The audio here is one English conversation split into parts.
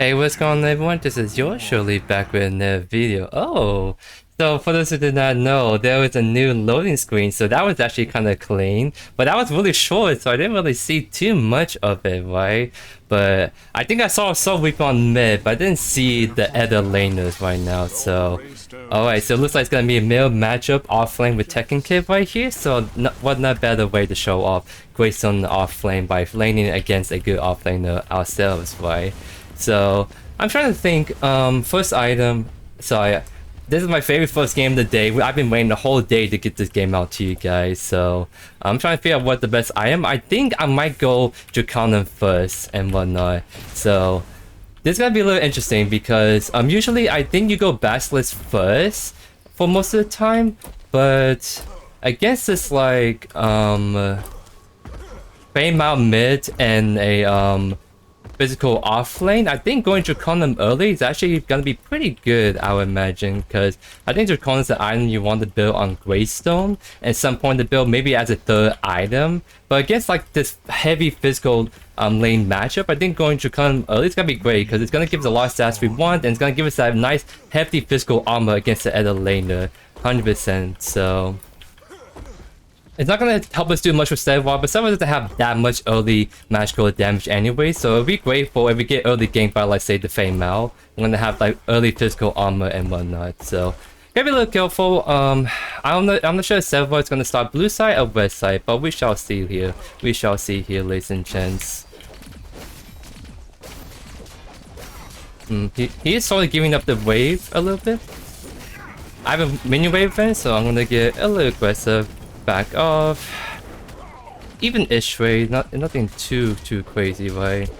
Hey, what's going on everyone? This is JoeYoursTruly back with another video. Oh, so for those who did not know, there was a new loading screen, so that was actually kind of clean. But that was really short, so I didn't really see too much of it, right? But I think I saw Soul Reaper on mid, but I didn't see the other laners right now, so... Alright, so it looks like it's gonna be a mid matchup offlane with Tekken Kid right here, so what not better way to show off Greystone offlane by laning against a good offlaner ourselves, right? So I'm trying to think. First item. So this is my favorite first game of the day. I've been waiting the whole day to get this game out to you guys. So I'm trying to figure out what the best item. I think I might go Draconum first and whatnot. So this is gonna be a little interesting because usually I think you go Basilisk first for most of the time, but against this like Fame out mid and a physical offlane, I think going Draconum early is actually gonna be pretty good, I would imagine, because I think Draconum is the item you want to build on Greystone at some point to build maybe as a third item. But against like this heavy physical lane matchup, I think going Draconum early is gonna be great because it's gonna give us a lot of stats we want and it's gonna give us that nice hefty physical armor against the other laner, 100%. So it's not going to help us do much with Steady Wall, but someone doesn't have that much early magical damage anyway, so it'll be grateful if we get early gank by, like, say, the Fame Mal. I'm going to have, like, early physical armor and whatnot, so... Gotta be a little careful. I'm not sure if Steady Wall is going to start blue side or red side, but we shall see here. We shall see here, ladies and gents. He is sort of giving up the wave a little bit. I have a mini wave event, so I'm going to get a little aggressive. Back off. Even Ishray, nothing too crazy, right?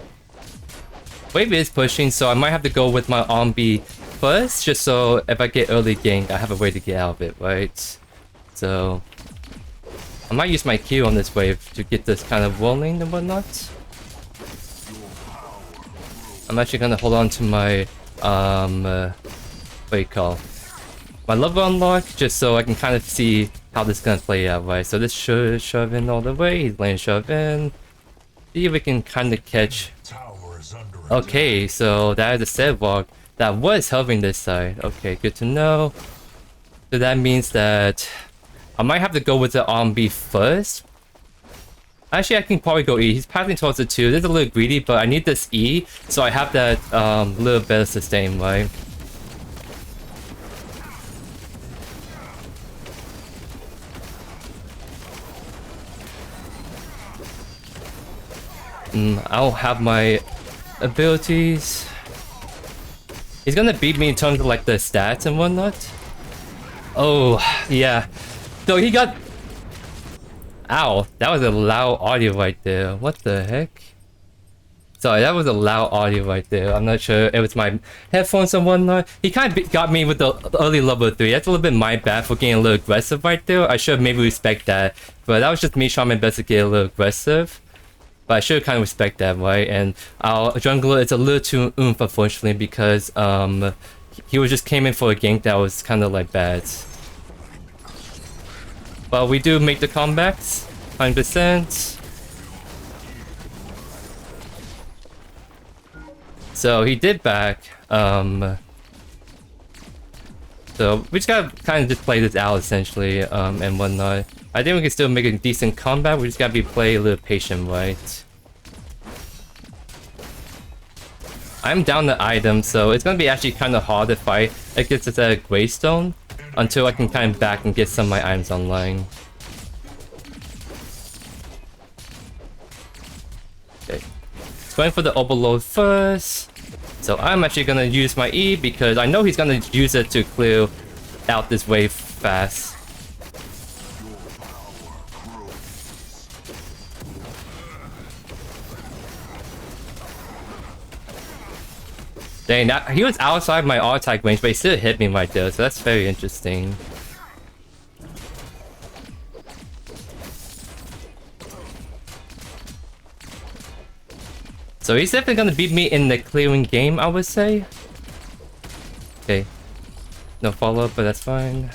Wave is pushing, so I might have to go with my on-B first, just so if I get early gank, I have a way to get out of it, right? So I might use my Q on this wave to get this kind of rolling and whatnot. I'm actually gonna hold on to my what do you call? My level unlock, just so I can kind of see how this is gonna play out, right? So this should shove in all the way. He's laying shove in. See if we can kind of catch. Okay, so that is a set walk that was helping this side. Okay, good to know. So that means that I might have to go with the on-B first. Actually, I can probably go E. He's passing towards the 2. This is a little greedy, but I need this E, so I have that little better sustain, right? I don't have my abilities. He's gonna beat me in terms of like the stats and whatnot. Oh, yeah. So he got... Ow, that was a loud audio right there. What the heck? Sorry, that was a loud audio right there. I'm not sure if it was my headphones or whatnot. He kind of got me with the early level 3. That's a little bit my bad for getting a little aggressive right there. I should maybe respect that. But that was just me trying my best to get a little aggressive. But I should kind of respect that, right? And our jungler is a little too oomph, unfortunately, because he was just came in for a gank that was kind of like bad. But we do make the comebacks, 100%. So he did back. So we just gotta kind of just play this out essentially, and whatnot. I think we can still make a decent combat. We just gotta be play a little patient, right? I'm down the item, so it's gonna be actually kind of hard to fight against this Greystone until I can kind of back and get some of my items online. Okay, going for the Overlord first. So I'm actually gonna use my E because I know he's gonna use it to clear out this wave fast. Dang, he was outside my attack range, but he still hit me right there, so that's very interesting. So he's definitely gonna beat me in the clearing game, I would say. Okay. No follow-up, but that's fine.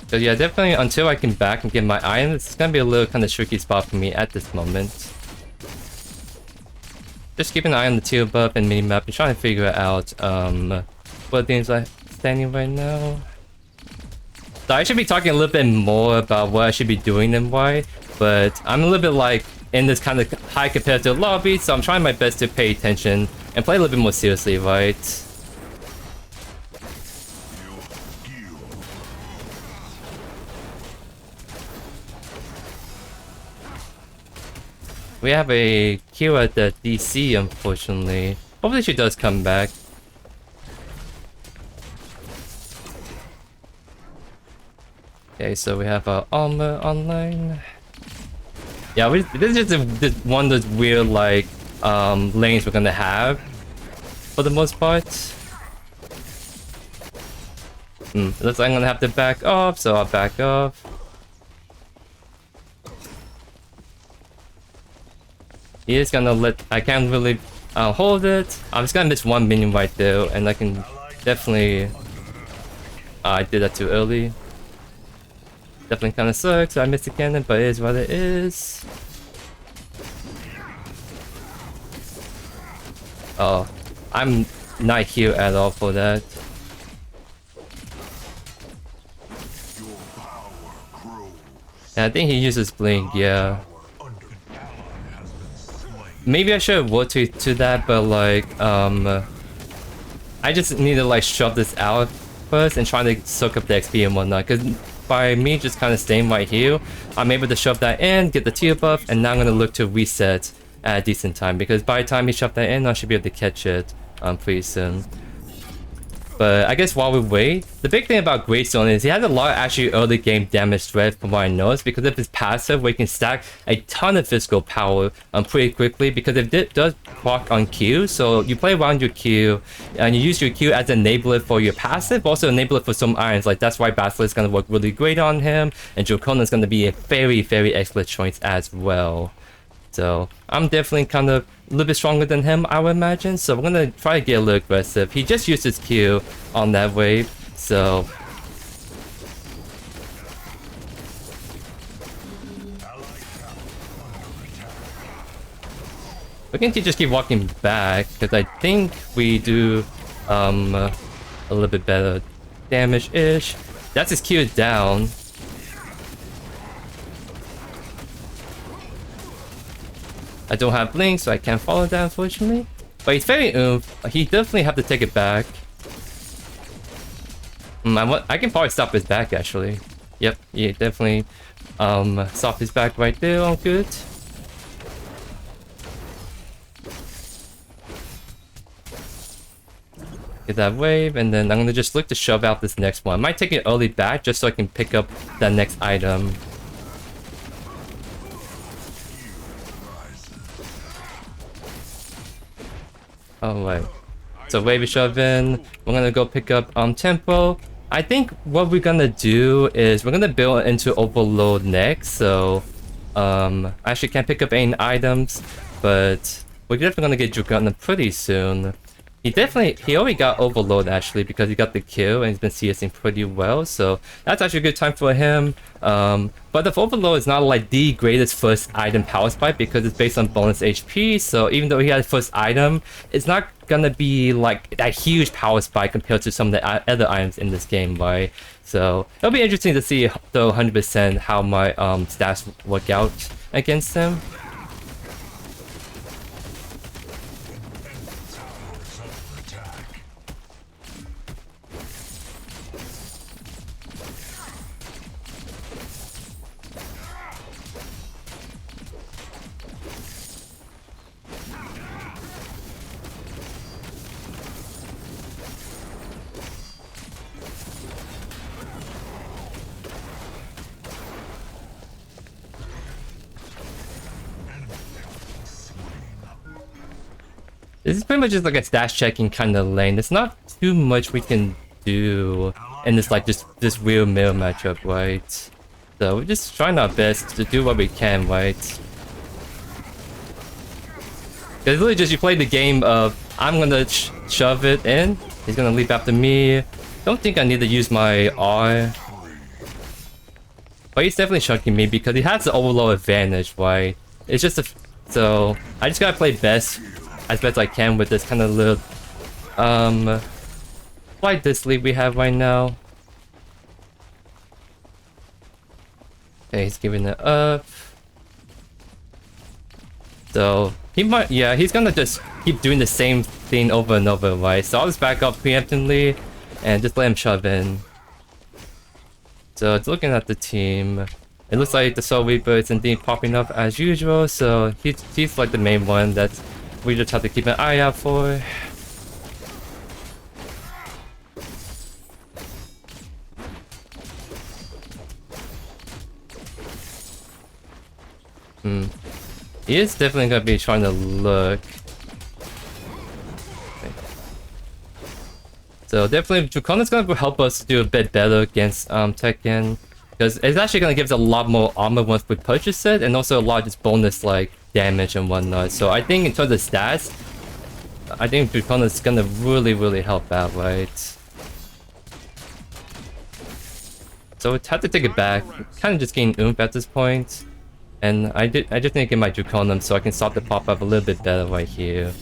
So yeah, definitely until I can back and get my items, it's gonna be a little kind of tricky spot for me at this moment. just keep an eye on the tier buff and minimap and trying to figure out what things are standing right now. So I should be talking a little bit more about what I should be doing and why, but I'm a little bit like in this kind of high competitive lobby, so I'm trying my best to pay attention and play a little bit more seriously, right? We have a Q at the DC, unfortunately. Hopefully she does come back. Okay, so we have our armor online. Yeah, this is just one of those weird, like, lanes we're gonna have, for the most part. Looks like I'm gonna have to back off, so I'll back off. He is gonna I can't really hold it. I'm just gonna miss one minion right there, and I can definitely... I did that too early. Definitely kind of sucks. I missed the cannon, but it is what it is. Oh, I'm not here at all for that. And I think he uses blink, yeah. Maybe I should have worked to that, but like, I just need to like shove this out first and try to soak up the XP and whatnot. Because by me just kind of staying right here, I'm able to shove that in, get the tier buff, and now I'm going to look to reset at a decent time. Because by the time he shoved that in, I should be able to catch it pretty soon. But I guess while we wait, the big thing about Greystone is he has a lot of actually early game damage threat from what I noticed, because of his passive where he can stack a ton of physical power pretty quickly, because it does proc on Q. So you play around your Q and you use your Q as an enabler for your passive, also enable it for some irons. Like that's why Basilisk is going to work really great on him, and Draconum is going to be a very, very excellent choice as well. So I'm definitely kind of a little bit stronger than him, I would imagine. So we're gonna try to get a little aggressive. He just used his Q on that wave, so we can just keep walking back, because I think we do a little bit better damage-ish. That's his Q down. I don't have blink, so I can't follow that, unfortunately. But he's very oomph. He definitely have to take it back. I can probably stop his back, actually. Yep, yeah, definitely stop his back right there. All good. Get that wave, and then I'm gonna just look to shove out this next one. I might take it early back just so I can pick up that next item. Alright, so wave shove in. We're gonna go pick up tempo. I think what we're gonna do is we're gonna build into Overlord next. So I actually can't pick up any items, but we're definitely gonna get Draconum pretty soon. He already got Overlord actually, because he got the kill and he's been CSing pretty well, so that's actually a good time for him. But the Overlord is not like the greatest first item power spike, because it's based on bonus HP, so even though he has first item, it's not gonna be like that huge power spike compared to some of the other items in this game, right? So it'll be interesting to see though 100% how my stats work out against him. This is pretty much just like a stash checking kind of lane. There's not too much we can do in this like this real mirror matchup, right? So we're just trying our best to do what we can, right? It's literally just you play the game of I'm gonna shove it in. He's gonna leap after me. Don't think I need to use my R. But he's definitely chunking me because he has the overload advantage, right? It's just so I just gotta play best as best I can with this kind of little slight this lead we have right now. Okay, he's giving it up. So he might, yeah, he's gonna just keep doing the same thing over and over, right? So I'll just back up preemptively and just let him shove in. So it's looking at the team. It looks like the Soul Reaper is indeed popping up as usual, so he's like the main one that we just have to keep an eye out for. He is definitely gonna be trying to look. So definitely Draconum's gonna help us do a bit better against Tekken. Because it's actually gonna give us a lot more armor once we purchase it, and also a lot of just bonus like damage and whatnot. So I think in terms of stats, I think Draconum's gonna really help out, right? So we have to take it back. Kind of just getting oomph at this point. And I just need to get my Draconum so I can start the pop-up a little bit better right here.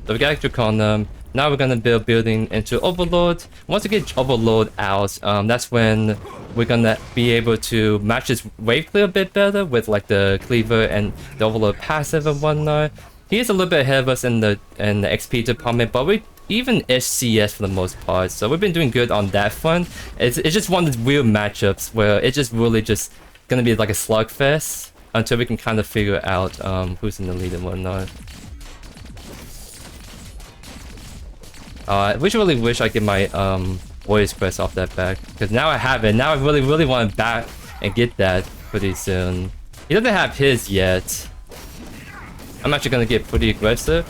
So we got Draconum. Now we're gonna building into Overlord. Once we get Overlord out, that's when we're gonna be able to match his wave clear a bit better with like the cleaver and the Overlord passive and whatnot. He is a little bit ahead of us in the XP department, but we even CS for the most part. So we've been doing good on that front. It's just one of these weird matchups where it's just really just gonna be like a slugfest until we can kind of figure out who's in the lead and whatnot. I really wish I get my Warrior's Crest off that back, because now I have it. Now I really want to back and get that pretty soon. He doesn't have his yet. I'm actually gonna get pretty aggressive.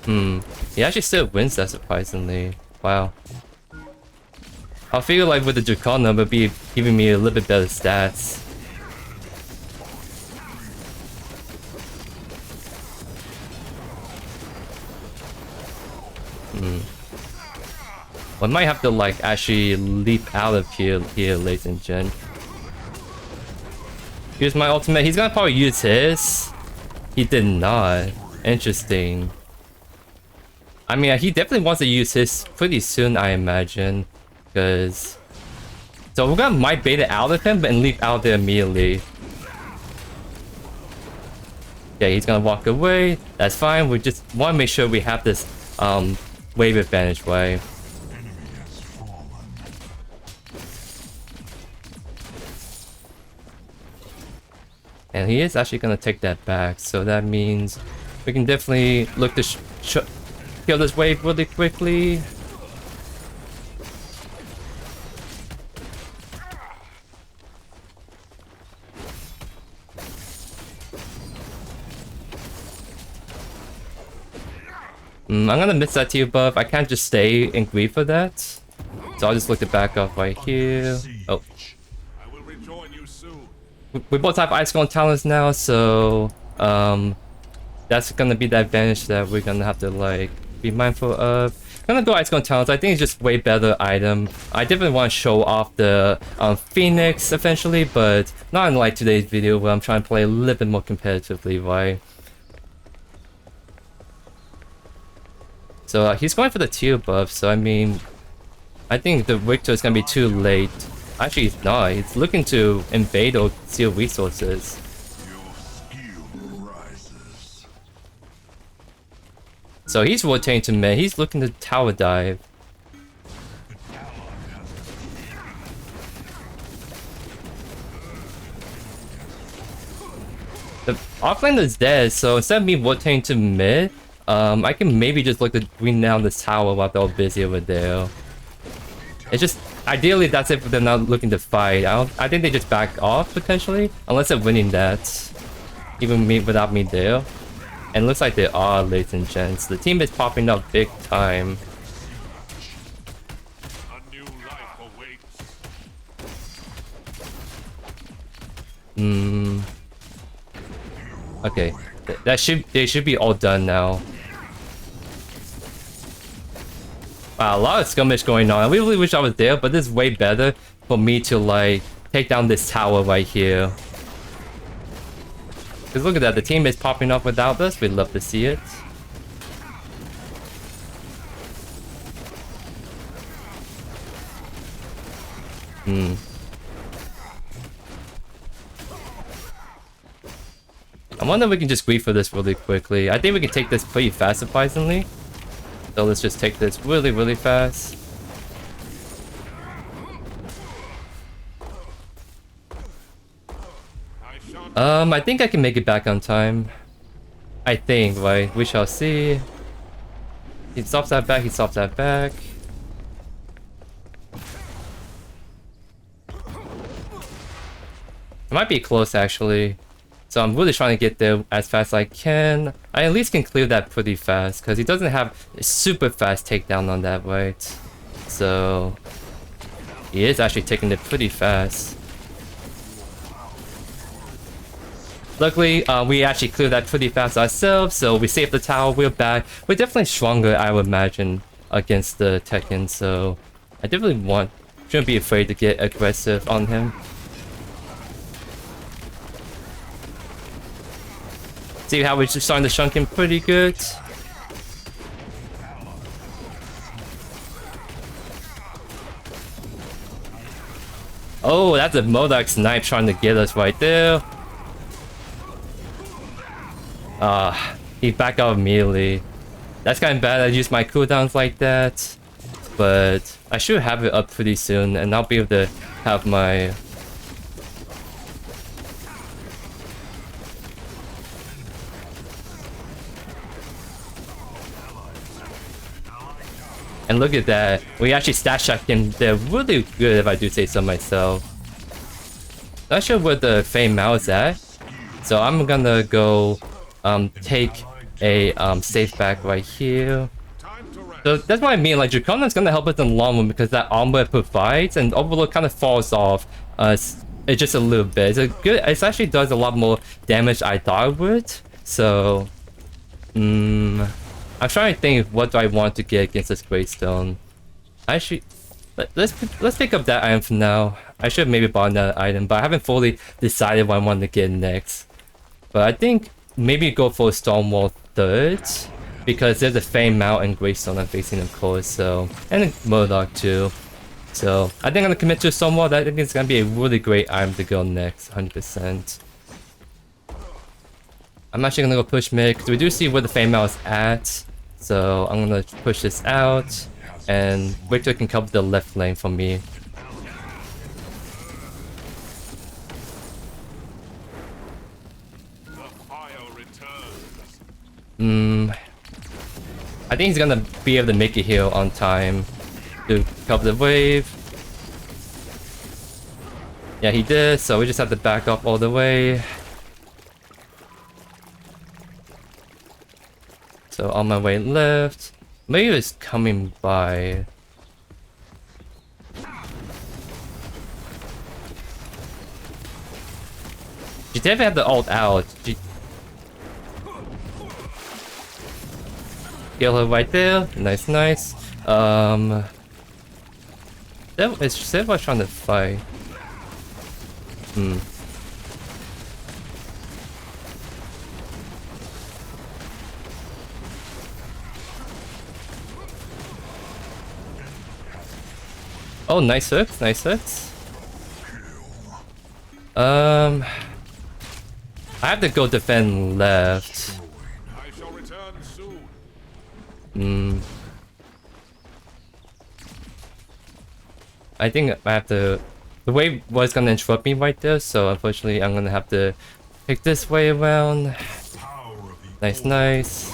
He actually still wins that, surprisingly. Wow. I feel like with the Draconum, it'll be giving me a little bit better stats. I might have to like actually leap out of here, ladies and gents. Here's my ultimate. He's gonna probably use his. He did not. Interesting. I mean, he definitely wants to use his pretty soon, I imagine. Because... So we're gonna might bait it out of him and leap out there immediately. Okay, he's gonna walk away. That's fine. We just want to make sure we have this wave advantage, right? And he is actually gonna take that back, so that means we can definitely look to kill this wave really quickly. I'm gonna miss that tier buff. I can't just stay in grief for that. So I'll just look to back off right here. Oh. We both have Iceskorn Talons now, so that's gonna be the advantage that we're gonna have to like be mindful of. I'm gonna go Iceskorn Talons. I think it's just way better item. I definitely want to show off the Phoenix eventually, but not in like today's video where I'm trying to play a little bit more competitively, right? So he's going for the tier buff, so I mean, I think the Victor is gonna be too late. Actually, he's not. He's looking to invade or steal resources. So he's rotating to mid. He's looking to tower dive. The offlane is dead, so instead of me rotating to mid, I can maybe just look to bring down this tower while they're all busy over there. It's just, ideally that's if they're not looking to fight. I think they just back off potentially, unless they're winning that. Even me without me there. And it looks like they are, ladies and gents. The team is popping up big time. Okay, they should be all done now. Wow, a lot of skirmish going on. I really wish I was there, but this is way better for me to like take down this tower right here. Because look at that, the team is popping off without us. We'd love to see it. I wonder if we can just grief for this really quickly. I think we can take this pretty fast, surprisingly. So let's just take this really, really fast. I think I can make it back on time. I think, right? We shall see. He stops that back, he stops that back. It might be close, actually. So I'm really trying to get there as fast as I can. I at least can clear that pretty fast, because he doesn't have a super fast takedown on that, right? So he is actually taking it pretty fast. Luckily, we actually cleared that pretty fast ourselves, so we saved the tower, we're back. We're definitely stronger, I would imagine, against the Tekken, so I definitely shouldn't be afraid to get aggressive on him. See how we're just starting to shunk him pretty good. Oh, that's a Modok snipe trying to get us right there. He backed out immediately. That's kind of bad. I used my cooldowns like that. But I should have it up pretty soon and I'll be able to have my... And look at that. We actually stat checked him. They're really good if I do say so myself. Not sure where the Fame Mao is at. So I'm gonna go take a safe back right here. So that's what I mean, like Draconum is gonna help us in the long run because that armor it provides, and Overlord kind of falls off it just a little bit. It actually does a lot more damage I thought it would. So I'm trying to think of what do I want to get against this Greystone. Actually, let's pick up that item for now. I should have maybe bought that item, but I haven't fully decided what I want to get next. But I think maybe go for a Stonewall third, because there's a Fame Mount and Greystone I'm facing, of course. So, and a Modok too. So I think I'm gonna commit to Stonewall. I think it's gonna be a really great item to go next, 100%. I'm actually gonna go push mid because we do see where the Fame Mount is at. So I'm gonna push this out, and Victor can cover the left lane for me. I think he's gonna be able to make it here on time to cover the wave. Yeah, he did, so we just have to back up all the way. So on my way left, Mayu is coming by. She definitely have the ult out. Kill her right there. Nice, nice. That was trying to fight. Oh, nice hooks, nice hooks. I have to go defend left. I shall return soon. I think I have to... The wave was gonna interrupt me right there, so unfortunately I'm gonna have to pick this way around. Nice, nice.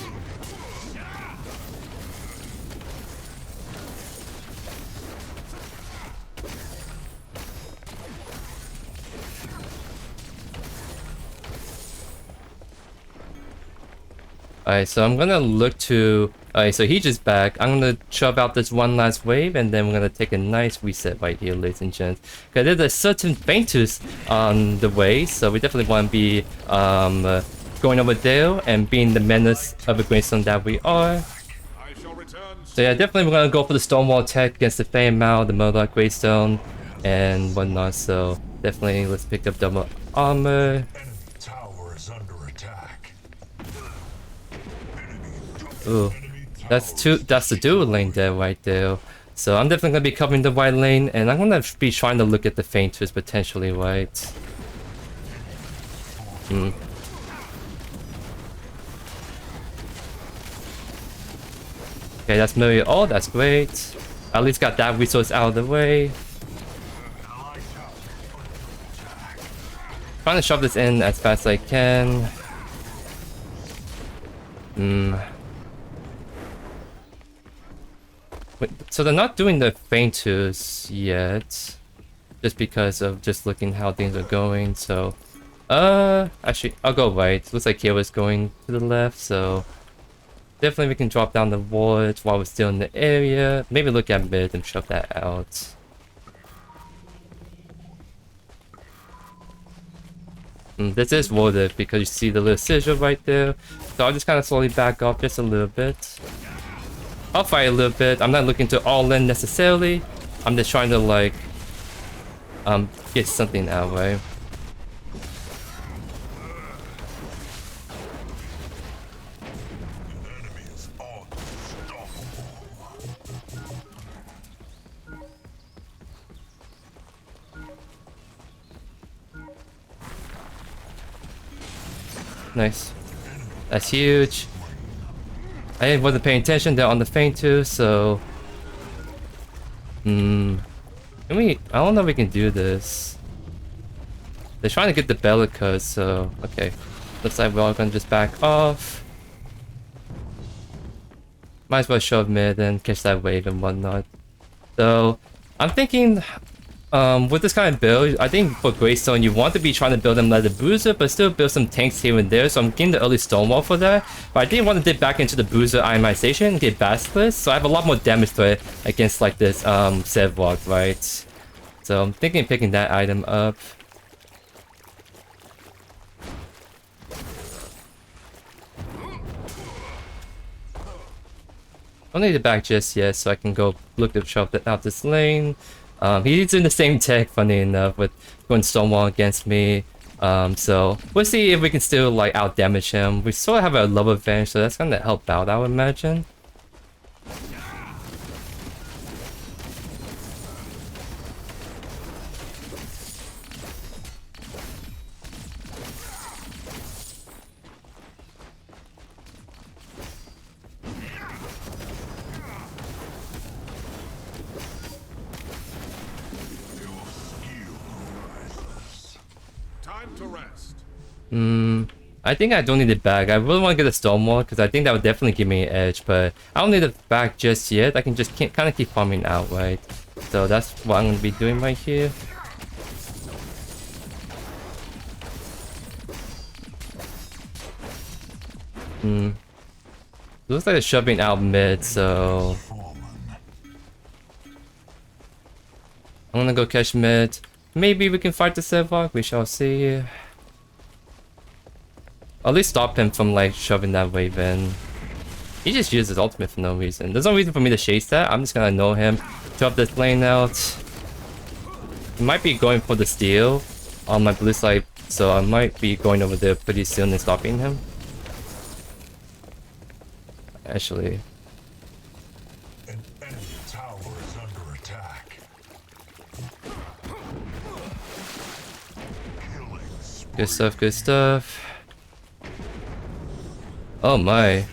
Alright, so I'm gonna look to... Alright, so he's just back. I'm gonna shove out this one last wave, and then we're gonna take a nice reset right here, ladies and gents. Because there's a certain Ventus on the way, so we definitely want to be going over there and being the menace of a Greystone that we are. So yeah, definitely we're gonna go for the Stonewall tech against the Fame Mao, the Modok Greystone, and whatnot. So definitely let's pick up double armor. Tower is under Ooh, that's the dual lane there right there. So I'm definitely gonna be covering the white lane, and I'm gonna be trying to look at the feinters potentially, right? Hmm. Okay, that's Murray. Oh, that's great. At least got that resource out of the way. Trying to shove this in as fast as I can. Wait, so they're not doing the feinters yet. Just because of just looking how things are going, so... actually, I'll go right. Looks like Kira's going to the left, so... Definitely we can drop down the wards while we're still in the area. Maybe look at mid and shove that out. This is warded because you see the little scissor right there. So I'll just kind of slowly back off just a little bit. I'll fight a little bit. I'm not looking to all in necessarily. I'm just trying to like... get something out, right? Nice. That's huge. I wasn't paying attention. They're on the feint too, so... Can we... I don't know if we can do this. They're trying to get the Bellica, so... Okay. Looks like we're all gonna just back off. Might as well shove mid and catch that wave and whatnot. So... I'm thinking... with this kind of build, I think for Greystone, you want to be trying to build them like a bruiser, but still build some tanks here and there. So I'm getting the early Stonewall for that. But I didn't want to dip back into the bruiser itemization and get Basilisk. So I have a lot more damage threat against like this Sevlog, right? So I'm thinking of picking that item up. Don't need it back just yet, so I can go look to shove out this lane. He's in the same tech, funny enough, with going Stonewall against me. So we'll see if we can still like out damage him. We sort of have a love advantage, so that's gonna help out, I would imagine. I think I don't need it back. I really want to get a Stonewall because I think that would definitely give me an edge, but I don't need it back just yet. I can just kind of keep farming outright. So that's what I'm going to be doing right here. Looks like they're shoving out mid, so... I'm gonna go catch mid. Maybe we can fight the Sevlog, we shall see. At least stop him from like shoving that wave in. He just used his ultimate for no reason. There's no reason for me to chase that. I'm just gonna know him. Drop this lane out. He might be going for the steal on my blue side, so I might be going over there pretty soon and stopping him. Actually. An enemy tower is under attack. Good stuff, good stuff. Oh my.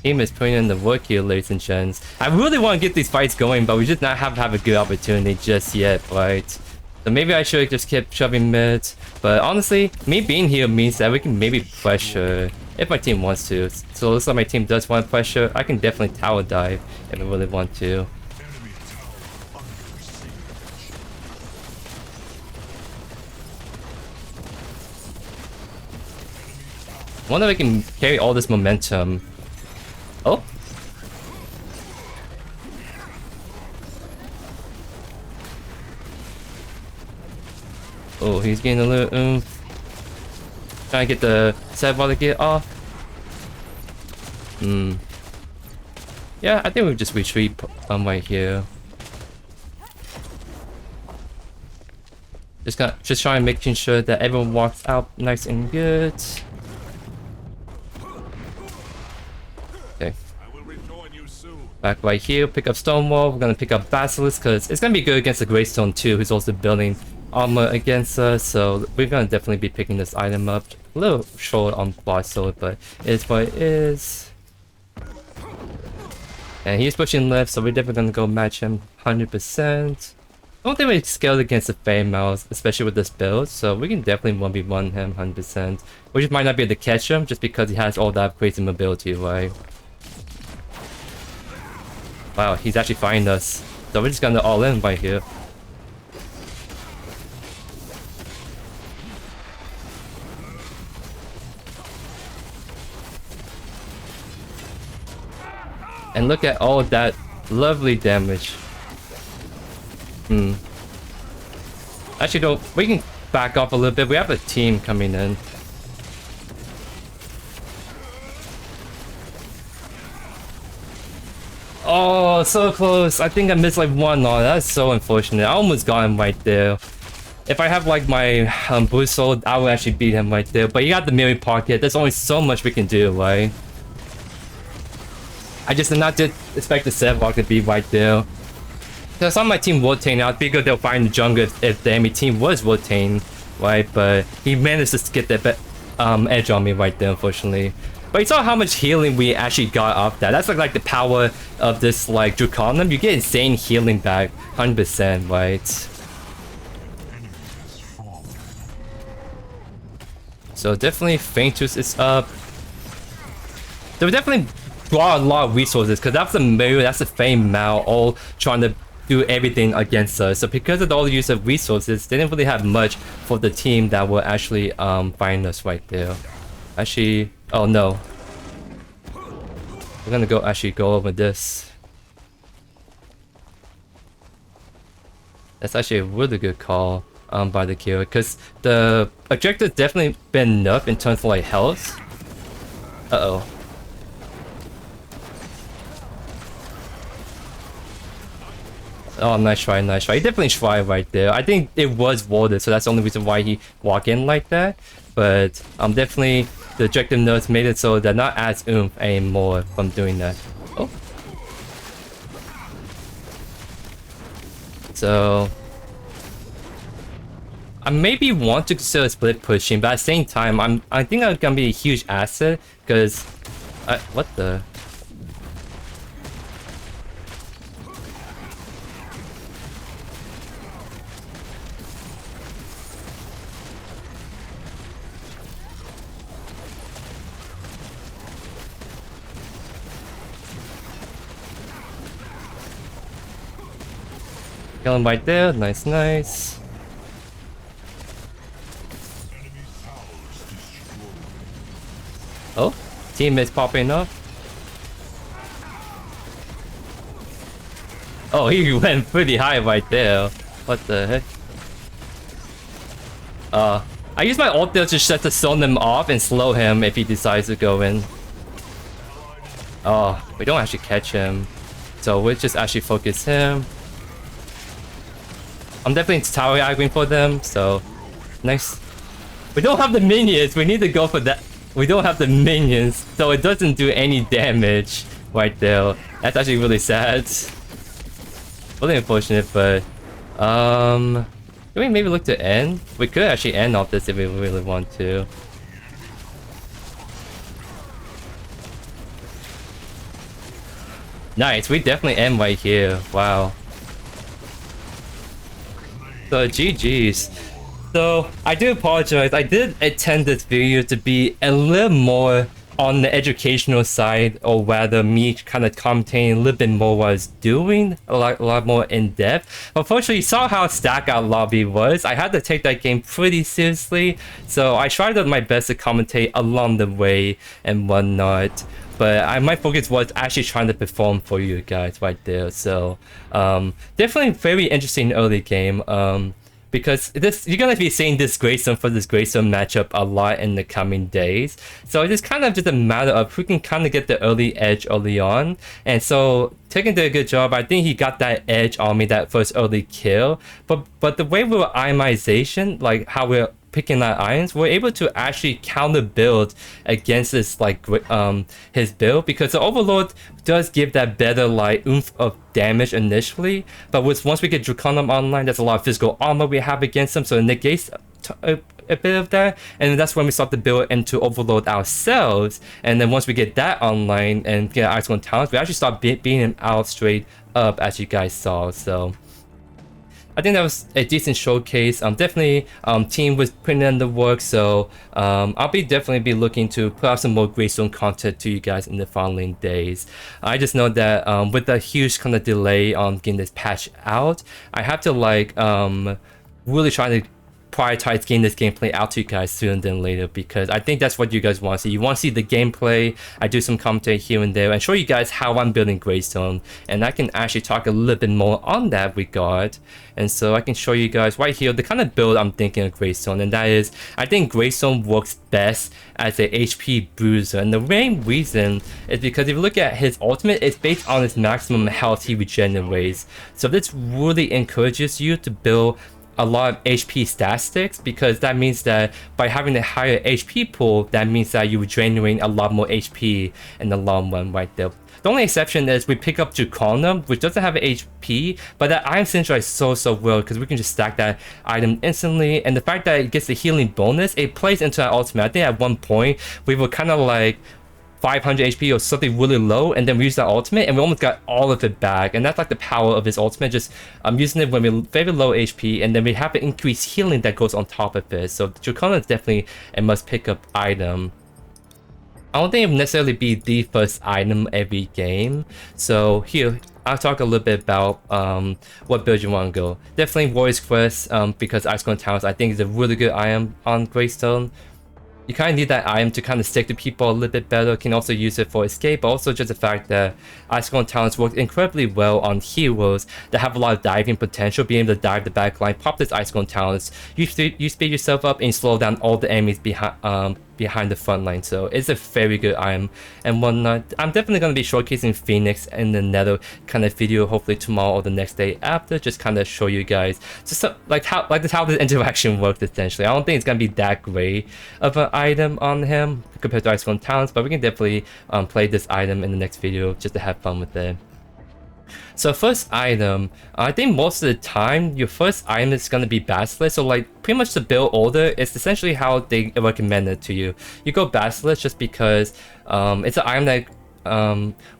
Team is putting in the work here, ladies and gents. I really want to get these fights going, but we just not have a good opportunity just yet, right? So maybe I should just keep shoving mid. But honestly, me being here means that we can maybe pressure if my team wants to. So it looks like my team does want pressure. I can definitely tower dive if I really want to. I wonder if I can carry all this momentum. Oh. Oh, he's getting a little oomph. Trying to get the Sevlog to get off. Yeah, I think we'll just retreat right here. Just trying to making sure that everyone walks out nice and good. Okay. Back right here, pick up Stonewall. We're gonna pick up Basilisk because it's gonna be good against the Greystone too, who's also building armor against us. So we're gonna definitely be picking this item up. A little short on boss sword, but it is what it is. And he's pushing left, so we're definitely gonna go match him 100%. I don't think we're scaled against the Fame Mouse, especially with this build, so we can definitely 1v1 him 100%. We just might not be able to catch him just because he has all that crazy mobility, right? Wow, he's actually fighting us. So we're just gonna all in right here. And look at all that lovely damage. Actually, though, we can back off a little bit. We have a team coming in. Oh, so close. I think I missed like one. Oh, that's so unfortunate. I almost got him right there. If I have like my bruiser, I would actually beat him right there. But you got the mirror pocket. There's only so much we can do, right? I just did not expect the Sevlok to be right there. So some of my team rotating. I figured they'll find the jungle if the enemy team was rotating, right? But he managed to get that edge on me right there, unfortunately. But you saw how much healing we actually got off that. That's like the power of this like Draconum. You get insane healing back, 100%, right? So definitely Faintus is up. They would definitely draw a lot of resources because that's the mirror, that's the Fame Mao, all trying to do everything against us. So because of all the use of resources, they didn't really have much for the team that will actually find us right there. Actually, oh no. We're gonna go over this. That's actually a really good call by the killer because the objective definitely been nerfed in terms of like health. Uh-oh. Oh, nice try, nice try. He definitely tried right there. I think it was warded, so that's the only reason why he walked in like that. But definitely the objective notes made it so they're not as oomph anymore from doing that. Oh. So I maybe want to consider split pushing, but at the same time, I think I'm gonna be a huge asset because what the. Kill him right there, nice, nice. Oh, teammates popping up. Oh, he went pretty high right there. What the heck? I use my ult there to just to zone him off and slow him if he decides to go in. Oh, we don't actually catch him. So we'll just actually focus him. I'm definitely tower aggroing for them, so nice. We don't have the minions, we need to go for that. We don't have the minions, so it doesn't do any damage right there. That's actually really sad. Really unfortunate, but can we maybe look to end? We could actually end off this if we really want to. Nice, we definitely end right here. Wow. So GG's. So I do apologize. I did intend this video to be a little more on the educational side, or rather me kind of commentating a little bit more what I was doing, a lot more in depth. Unfortunately, you saw how stacked out lobby was. I had to take that game pretty seriously, so I tried my best to commentate along the way and whatnot. But my focus was actually trying to perform for you guys right there. So definitely very interesting early game. because this you're gonna be seeing this Greystone for this Greystone matchup a lot in the coming days. So it's kind of just a matter of who can kind of get the early edge early on. And so Tekken did a good job. I think he got that edge on me, that first early kill. But the way we were itemization, like how we're picking our irons, we're able to actually counter build against this like his build, because the Overlord does give that better like oomph of damage initially, but once we get Draconum online, there's a lot of physical armor we have against him, so it negates a bit of that, and that's when we start to build into Overlord ourselves. And then once we get that online and get Iceskorn Talons, we actually start beating him out straight up, as you guys saw. So I think that was a decent showcase. Definitely team was putting in the work, so I'll definitely be looking to put out some more Greystone content to you guys in the following days. I just know that with the huge kind of delay on getting this patch out, I have to like really try to prioritize getting this gameplay out to you guys sooner than later, because I think that's what you guys want to see. You want to see the gameplay. I do some commentary here and there and show you guys how I'm building Greystone, and I can actually talk a little bit more on that regard. And so I can show you guys right here the kind of build I'm thinking of Greystone, and that is, I think Greystone works best as a HP bruiser, and the main reason is because if you look at his ultimate, it's based on his maximum health he regenerates. So this really encourages you to build a lot of HP statistics, because that means that by having a higher HP pool, that means that you're generating a lot more HP in the long run right there. The only exception is we pick up Draconum, which doesn't have HP, but that item synergy is so well, because we can just stack that item instantly, and the fact that it gets the healing bonus, it plays into our ultimate. I think at one point we were kind of like 500 HP or something really low, and then we used that ultimate and we almost got all of it back, and that's like the power of his ultimate, just using it when we're very low HP, and then we have an increased healing that goes on top of it. So Draconum is definitely a must pick up item. I don't think it will necessarily be the first item every game, so here I'll talk a little bit about what build you want to go. Definitely Warrior's Crest, because Iceskorn Talons I think is a really good item on Greystone. You kind of need that item to kind of stick to people a little bit better. You can also use it for escape, but also just the fact that Iceskorn Talons work incredibly well on heroes that have a lot of diving potential. Being able to dive the back line, pop this Iceskorn Talons, you speed yourself up and slow down all the enemies behind the front line. So it's a very good item and whatnot. I'm definitely going to be showcasing Phoenix in the Nether kind of video, hopefully tomorrow or the next day after, just kind of show you guys just like how the interaction works essentially. I don't think it's going to be that great of an item on him compared to Iceskorn Talons, but we can definitely play this item in the next video just to have fun with it. So first item, I think most of the time your first item is going to be Basilisk. So like pretty much the build order is essentially how they recommend it to you. You go Basilisk just because it's an item that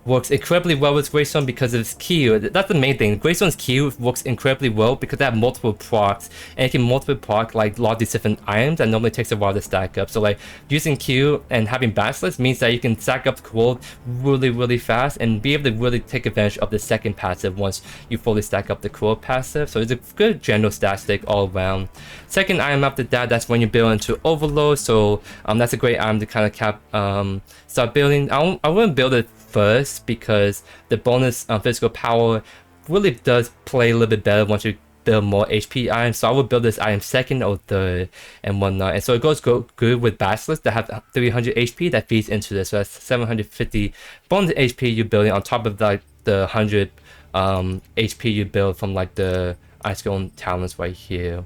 works incredibly well with Greystone because of its Q. That's the main thing. Greystone's Q works incredibly well because they have multiple procs, and it can multiple proc like a lot of these different items that normally takes a while to stack up. So like using Q and having Basilisk means that you can stack up the core really fast and be able to really take advantage of the second passive once you fully stack up the core passive. So it's a good general statistic all around. Second item after that, that's when you build into Overlord. So that's a great item to kind of start building. I wouldn't build it first because the bonus physical power really does play a little bit better once you build more HP items. So I would build this item second or third and whatnot. And so it goes good with Basilisk that have 300 HP that feeds into this. So that's 750 bonus HP you're building on top of like the 100 HP you build from like the Iceskorn Talons right here.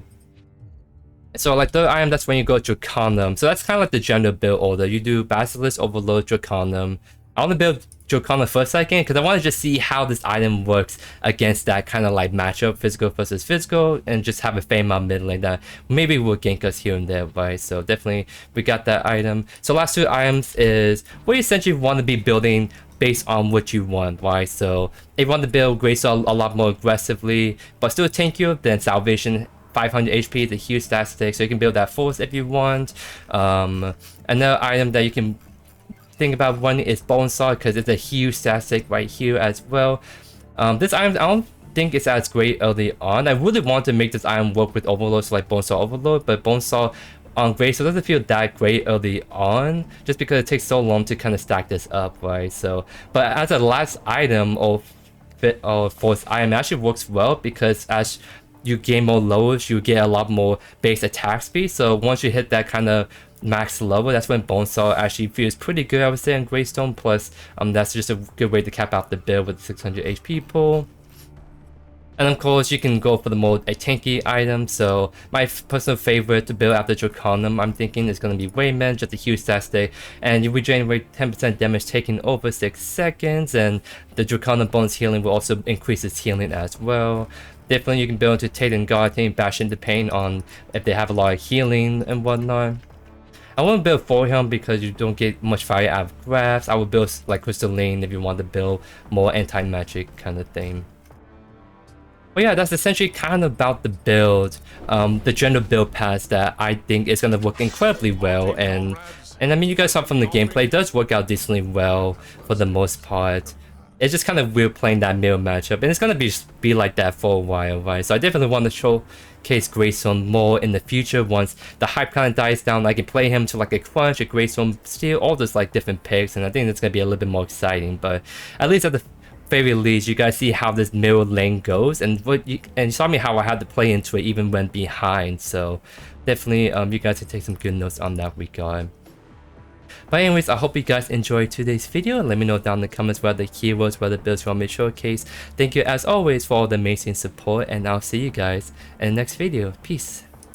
So like third item, that's when you go Draconum. So that's kind of like the general build order. You do Basilisk, Overlord, Draconum. I want to build Draconum for a second because I want to just see how this item works against that kind of like matchup, physical versus physical, and just have a fair amount of mid lane that maybe will gank us here and there, right? So definitely we got that item. So last two items is what you essentially want to be building based on what you want, right? So if you want to build Greystone a lot more aggressively, but still tank you, then Salvation 500 HP is a huge stat stick, so you can build that force if you want. Another item that you can think about running is Bonesaw because it's a huge stat stick right here as well. This item, I don't think it's as great early on. I really want to make this item work with Overlord, so like Bonesaw Overlord, but Bonesaw on Greystone doesn't feel that great early on just because it takes so long to kind of stack this up, right? So, but as a last item or fourth item, it actually works well because as you gain more levels, you get a lot more base attack speed. So once you hit that kind of max level, that's when Bonesaw actually feels pretty good, I would say, in Greystone. Plus, that's just a good way to cap out the build with 600 HP pull. And of course, you can go for the more tanky item. So my personal favorite to build after Draconum, I'm thinking, is going to be Raiment, just a huge stat stay. And you regenerate 10% damage taken over 6 seconds. And the Draconum bonus healing will also increase its healing as well. Definitely you can build into Tainted and Guardian, bash into pain on if they have a lot of healing and whatnot. I won't build for him because you don't get much fire out of grabs. I would build like Crystalline if you want to build more anti-magic kind of thing. But yeah, that's essentially kind of about the build, the general build pass that I think is going to work incredibly well. And I mean, you guys saw from the gameplay, it does work out decently well for the most part. It's just kind of weird playing that mirror matchup, and it's going to be like that for a while, right? So I definitely want to showcase Greystone more in the future once the hype kind of dies down. I can play him to like a Crunch, a Greystone, Steel, all those like different picks, and I think it's going to be a little bit more exciting. But at least at the very least, you guys see how this mirror lane goes, and you saw me how I had to play into it even when behind. So definitely you guys can take some good notes on that regard. But anyways, I hope you guys enjoyed today's video. Let me know down in the comments what the keywords, what the builds you want me to showcase. Thank you as always for all the amazing support, and I'll see you guys in the next video. Peace.